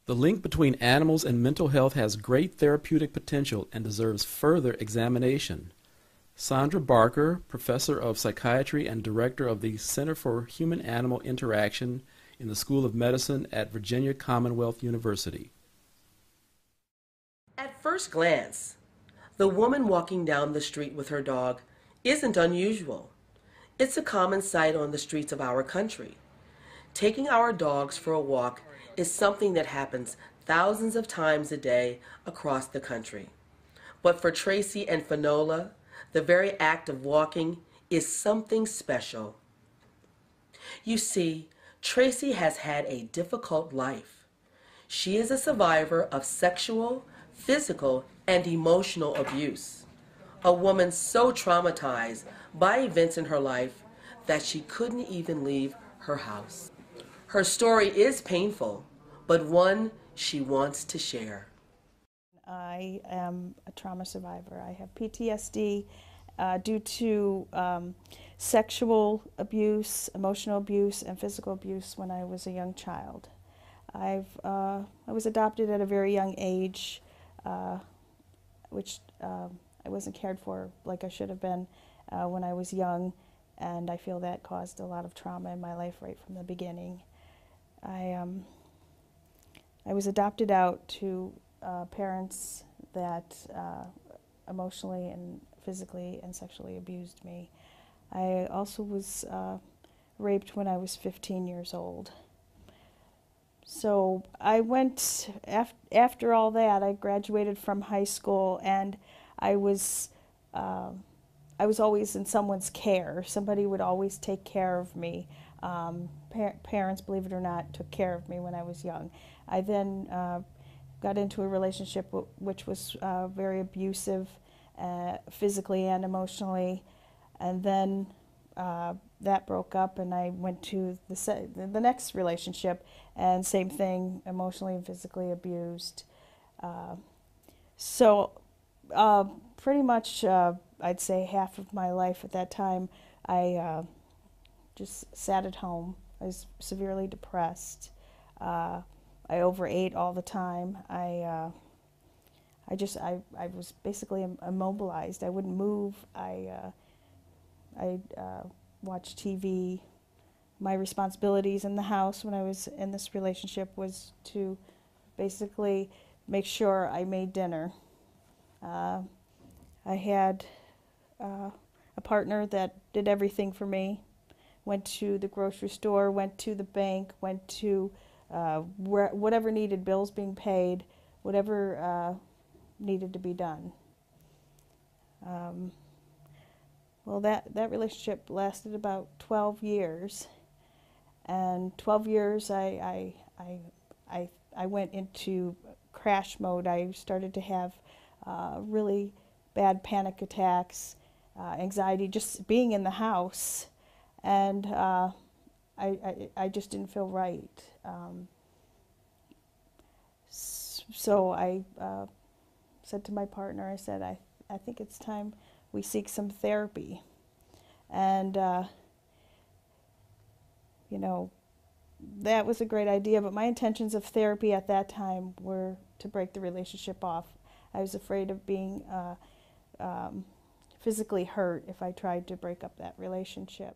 The link between animals and mental health has great therapeutic potential and deserves further examination. Sandra Barker, Professor of Psychiatry and Director of the Center for Human-Animal Interaction in the School of Medicine at Virginia Commonwealth University. At first glance, the woman walking down the street with her dog isn't unusual. It's a common sight on the streets of our country. Taking our dogs for a walk is something that happens thousands of times a day across the country. But for Tracy and Finola, the very act of walking is something special. You see, Tracy has had a difficult life. She is a survivor of sexual, physical, and emotional abuse. A woman so traumatized by events in her life that she couldn't even leave her house. Her story is painful, but one she wants to share. I am a trauma survivor. I have PTSD due to sexual abuse, emotional abuse, and physical abuse when I was a young child. I was adopted at a very young age, which I wasn't cared for like I should have been when I was young, and I feel that caused a lot of trauma in my life right from the beginning. I was adopted out to parents that emotionally and physically and sexually abused me. I also was raped when I was 15 years old. So I went, after all that, I graduated from high school, and I was always in someone's care. Somebody would always take care of me. Parents, believe it or not, took care of me when I was young. I then got into a relationship which was very abusive, physically and emotionally, and then that broke up, and I went to the next relationship, and same thing, emotionally and physically abused. So pretty much, I'd say half of my life at that time, I just sat at home. I was severely depressed. I overate all the time. I was basically immobilized. I wouldn't move. I watched TV. My responsibilities in the house when I was in this relationship was to basically make sure I made dinner. I had a partner that did everything for me. Went to the grocery store, went to the bank, went to whatever needed, bills being paid, whatever needed to be done. Well, that relationship lasted about 12 years, and 12 years I went into crash mode. I started to have really bad panic attacks, anxiety, just being in the house, and I just didn't feel right. So I said to my partner, I said, I think it's time we seek some therapy. And, you know, that was a great idea, but my intentions of therapy at that time were to break the relationship off. I was afraid of being physically hurt if I tried to break up that relationship.